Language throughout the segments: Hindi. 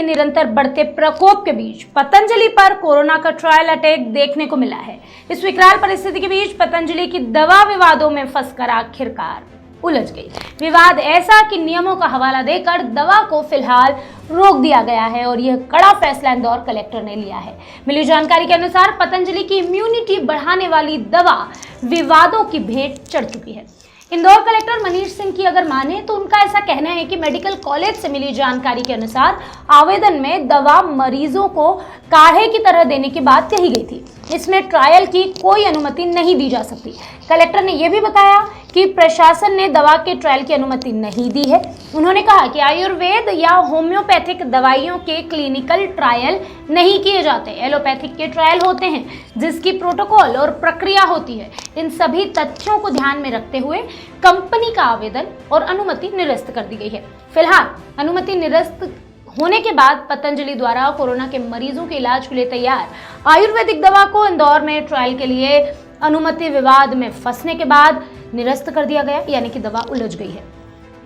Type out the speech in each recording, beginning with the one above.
के निरंतर बढ़ते प्रकोप के बीच पतंजलि पर कोरोना का ट्रायल अटैक देखने को मिला है। इस विकराल परिस्थिति के बीच पतंजलि की दवा विवादों में फंसकर आखिरकार उलझ गई। विवाद ऐसा कि नियमों का हवाला देकर दवा को फिलहाल रोक दिया गया है और यह कड़ा फैसला इंदौर कलेक्टर ने लिया है। मिली जानकारी के अनुसार पतंजलि की इम्यूनिटी बढ़ाने वाली दवा विवादों की भेंट चढ़ चुकी है। इंदौर कलेक्टर मनीष सिंह की अगर माने तो उनका ऐसा कहना है कि मेडिकल कॉलेज से मिली जानकारी के अनुसार आवेदन में दवा मरीजों को काढ़े की तरह देने की बात कही गई थी। इसमें ट्रायल की कोई अनुमति नहीं दी जा सकती। कलेक्टर ने यह भी बताया कि प्रशासन ने दवा के ट्रायल की अनुमति नहीं दी है। उन्होंने कहा कि आयुर्वेद या होम्योपैथिक दवाइयों के क्लिनिकल ट्रायल नहीं किए जाते, एलोपैथिक के ट्रायल होते हैं जिसकी प्रोटोकॉल और प्रक्रिया होती है। इन सभी तथ्यों को ध्यान में रखते हुए कंपनी का आवेदन और अनुमति निरस्त कर दी गई है। फिलहाल अनुमति निरस्त होने के बाद पतंजलि द्वारा कोरोना के मरीजों के इलाज के लिए तैयार आयुर्वेदिक दवा को इंदौर में ट्रायल के लिए अनुमति विवाद में फंसने के बाद निरस्त कर दिया गया, यानी कि दवा उलझ गई है।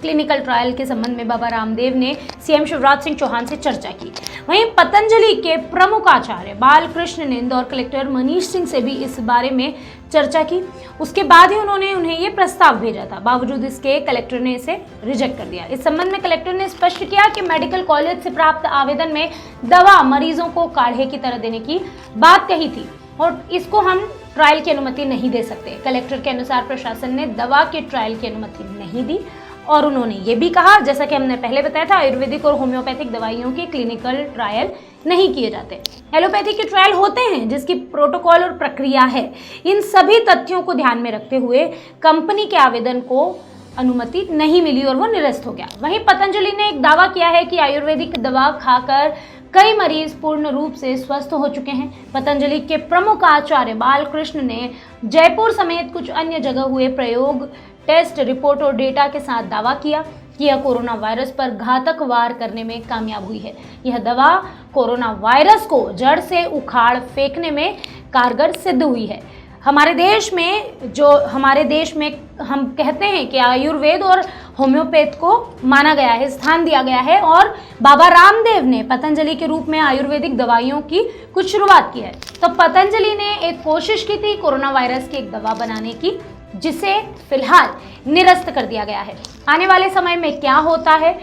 क्लिनिकल ट्रायल के संबंध में बाबा रामदेव ने सीएम शिवराज सिंह चौहान से चर्चा की। वहीं पतंजलि के प्रमुख आचार्य बालकृष्ण ने इंदौर कलेक्टर मनीष सिंह से भी इस बारे में चर्चा की। उसके बाद ही उन्होंने उन्हें ये प्रस्ताव भेजा था। बावजूद इसके कलेक्टर ने इसे रिजेक्ट कर दिया। इस संबंध में कलेक्टर ने स्पष्ट किया कि मेडिकल कॉलेज से प्राप्त आवेदन में दवा मरीजों को काढ़े की तरह देने की बात कही थी और इसको हम ट्रायल की अनुमति नहीं दे सकते। कलेक्टर के अनुसार प्रशासन ने दवा के ट्रायल की अनुमति नहीं दी और उन्होंने ये भी कहा, जैसा कि हमने पहले बताया था, आयुर्वेदिक और होम्योपैथिक दवाइयों के क्लिनिकल ट्रायल नहीं किए जाते। एलोपैथिक के ट्रायल होते हैं जिसकी प्रोटोकॉल और प्रक्रिया है। इन सभी तथ्यों को ध्यान में रखते हुए कंपनी के आवेदन को अनुमति नहीं मिली और वो निरस्त हो गया। वहीं पतंजलि ने एक दावा किया है कि आयुर्वेदिक दवा खाकर कई मरीज पूर्ण रूप से स्वस्थ हो चुके हैं। पतंजलि के प्रमुख आचार्य बालकृष्ण ने जयपुर समेत कुछ अन्य जगह हुए प्रयोग, टेस्ट रिपोर्ट और डेटा के साथ दावा किया कि यह कोरोना वायरस पर घातक वार करने में कामयाब हुई है। यह दवा कोरोना वायरस को जड़ से उखाड़ फेंकने में कारगर सिद्ध हुई है। हमारे देश में हम कहते हैं कि आयुर्वेद और होम्योपैथ को माना गया है, स्थान दिया गया है और बाबा रामदेव ने पतंजलि के रूप में आयुर्वेदिक दवाइयों की कुछ शुरुआत की है। तो पतंजलि ने एक कोशिश की थी कोरोना वायरस की एक दवा बनाने की, जिसे फिलहाल निरस्त कर दिया गया है। आने वाले समय में क्या होता है,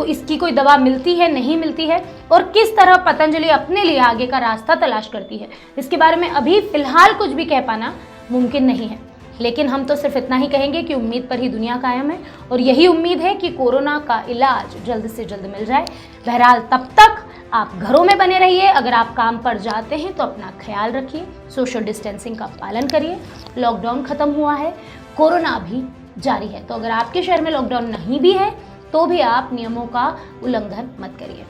इसकी कोई दवा मिलती है, नहीं मिलती है और किस तरह पतंजलि अपने लिए आगे का रास्ता तलाश करती है, इसके बारे में अभी फिलहाल कुछ भी कह पाना मुमकिन नहीं है। लेकिन हम तो सिर्फ इतना ही कहेंगे कि उम्मीद पर ही दुनिया कायम है और यही उम्मीद है कि कोरोना का इलाज जल्द से जल्द मिल जाए। बहरहाल तब तक आप घरों में बने रहिए। अगर आप काम पर जाते हैं तो अपना ख्याल रखिए, सोशल डिस्टेंसिंग का पालन करिए। लॉकडाउन खत्म हुआ है, कोरोना अभी जारी है, तो अगर आपके शहर में लॉकडाउन नहीं भी है तो भी आप नियमों का उल्लंघन मत करिए।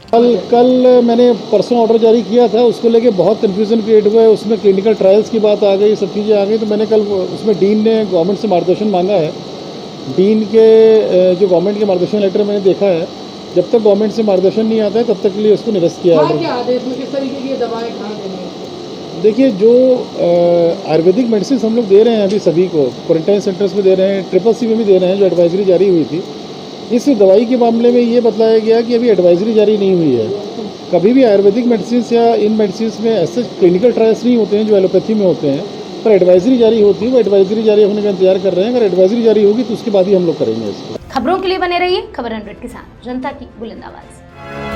कल मैंने परसों ऑर्डर जारी किया था, उसको लेके बहुत कन्फ्यूजन क्रिएट हुआ है। उसमें क्लिनिकल ट्रायल्स की बात आ गई, सब चीज़ें आ गई। तो मैंने कल उसमें डीन ने गवर्नमेंट से मार्गदर्शन मांगा है। डीन के जो गवर्नमेंट के मार्गदर्शन लेटर मैंने देखा है, जब तक गवर्नमेंट से मार्गदर्शन नहीं आता है तब तक के लिए उसको निरस्त किया है। देखिए, जो आयुर्वेदिक मेडिसिन हम लोग दे रहे हैं अभी सभी को, क्वारंटाइन सेंटर्स में दे रहे हैं, CCC में भी दे रहे हैं, जो एडवाइजरी जारी हुई थी, इस दवाई के मामले में ये बताया गया कि अभी एडवाइजरी जारी नहीं हुई है। कभी भी आयुर्वेदिक मेडिसिन या इन मेडिसिन में ऐसे क्लिनिकल ट्रायल्स नहीं होते हैं जो एलोपैथी में होते हैं, पर एडवाइजरी जारी होती है। वो एडवाइजरी जारी होने का इंतजार कर रहे हैं। अगर एडवाइजरी जारी होगी तो उसके बाद ही हम लोग करेंगे इसको। खबरों के लिए बने रहिए खबर 100 के साथ, जनता की बुलंद आवाज।